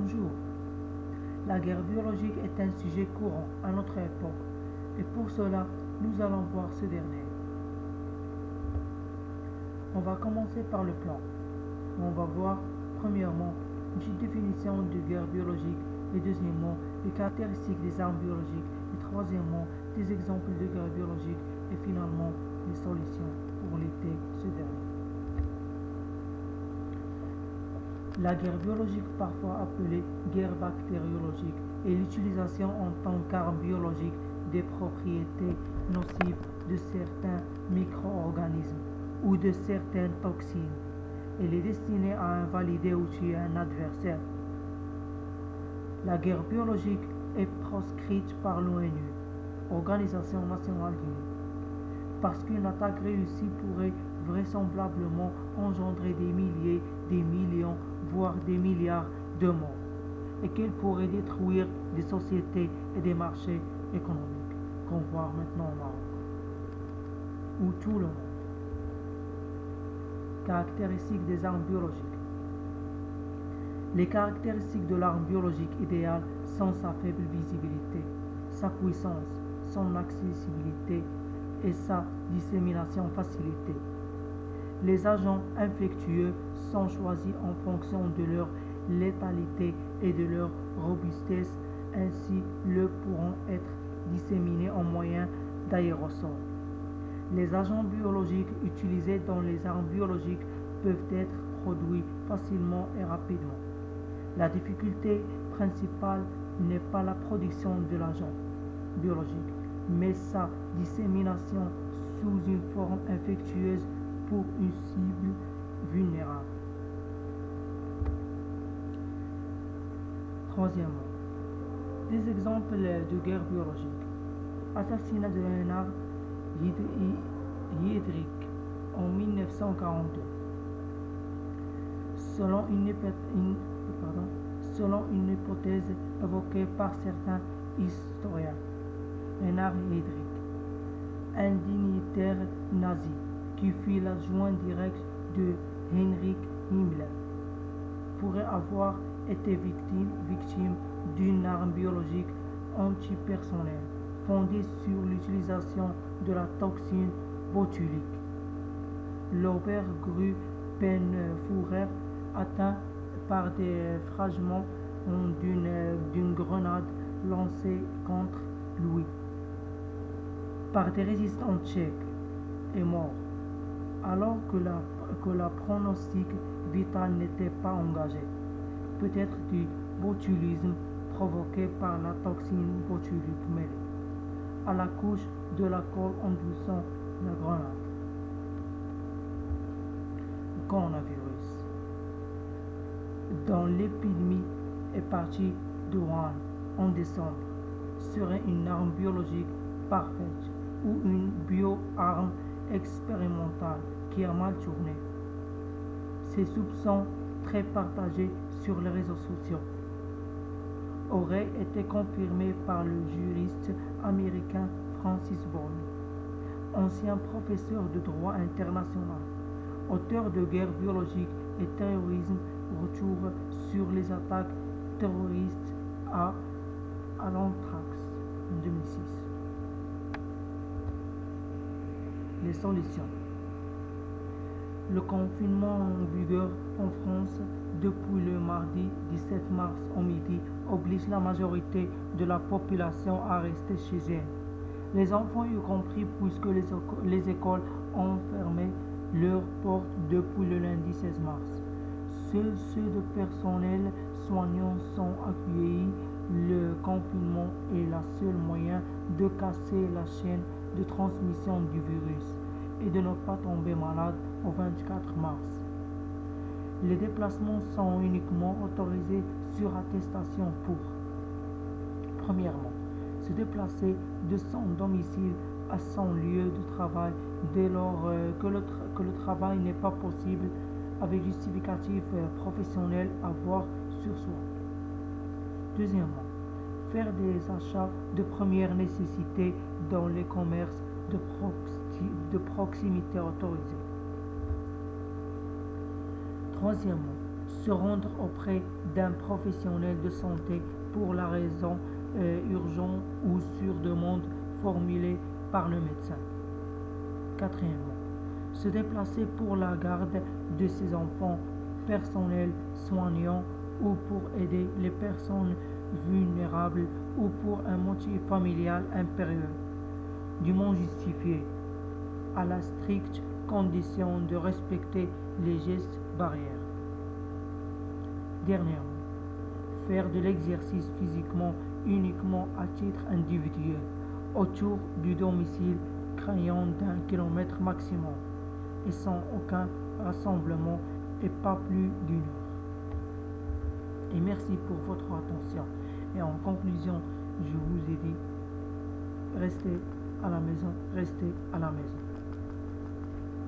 Bonjour. La guerre biologique est un sujet courant à notre époque et pour cela, nous allons voir ce dernier. On va commencer par le plan. On va voir premièrement une petite définition de guerre biologique et deuxièmement les caractéristiques des armes biologiques et troisièmement des exemples de guerre biologique et finalement les solutions pour lutter ce dernier. La guerre biologique, parfois appelée guerre bactériologique, est l'utilisation en tant qu'arme biologique des propriétés nocives de certains micro-organismes ou de certaines toxines. Elle est destinée à invalider ou tuer un adversaire. La guerre biologique est proscrite par l'ONU, Organisation nationale unie, parce qu'une attaque réussie pourrait vraisemblablement engendrer des milliers, des millions, voire des milliards de morts, et qu'elle pourrait détruire des sociétés et des marchés économiques, qu'on voit maintenant au Maroc, ou tout le monde. Caractéristiques des armes biologiques. Les caractéristiques de l'arme biologique idéale sont sa faible visibilité, sa puissance, son accessibilité et sa dissémination facilitée. Les agents infectieux sont choisis en fonction de leur létalité et de leur robustesse, ainsi le pourront être disséminés en moyen d'aérosol. Les agents biologiques utilisés dans les armes biologiques peuvent être produits facilement et rapidement. La difficulté principale n'est pas la production de l'agent biologique, mais sa dissémination sous une forme infectieuse pour une cible vulnérable. Troisièmement, des exemples de guerre biologique. Assassinat de Léonard Heydrich en 1942. Selon une hypothèse évoquée par certains historiens, Léonard Heydrich, un dignitaire nazi qui fut l'adjoint direct de Heinrich Himmler, pourrait avoir été victime d'une arme biologique antipersonnelle fondée sur l'utilisation de la toxine botulique. L'Obergruppenführer, atteint par des fragments d'une grenade lancée contre lui par des résistants tchèques, est mort, alors que la pronostic vital n'était pas engagé, peut-être du botulisme provoqué par la toxine botulique mêlée à la couche de la colle endossant la grenade. Le coronavirus. Dont l'épidémie est partie de Wuhan en décembre serait une arme biologique parfaite ou une bio-arme expérimentale qui a mal tourné. Ces soupçons, très partagés sur les réseaux sociaux, auraient été confirmés par le juriste américain Francis Bourne, ancien professeur de droit international, auteur de guerre biologique et terrorisme, retour sur les attaques terroristes à l'anthrax en 2006. Les solutions. Le confinement en vigueur en France depuis le mardi 17 mars au midi oblige la majorité de la population à rester chez elle. Les enfants y compris puisque les écoles ont fermé leurs portes depuis le lundi 16 mars. Seuls ceux de personnel soignant sont accueillis. Le confinement est le seul moyen de casser la chaîne de transmission du virus et de ne pas tomber malade au 24 mars. Les déplacements sont uniquement autorisés sur attestation pour, premièrement, se déplacer de son domicile à son lieu de travail dès lors que le travail n'est pas possible avec justificatif professionnel à voir sur soi. Deuxièmement, faire des achats de première nécessité dans les commerces de proximité autorisés. Troisièmement, se rendre auprès d'un professionnel de santé pour la raison urgente ou sur demande formulée par le médecin. Quatrièmement, se déplacer pour la garde de ses enfants personnels soignants ou pour aider les personnes vulnérables ou pour un motif familial impérieux, dûment justifié, à la stricte condition de respecter les gestes barrières. Dernièrement, faire de l'exercice physiquement uniquement à titre individuel autour du domicile craignant d'1 kilomètre maximum et sans aucun rassemblement et pas plus d'1 heure. Et merci pour votre attention. Et en conclusion, je vous ai dit, restez à la maison, restez à la maison.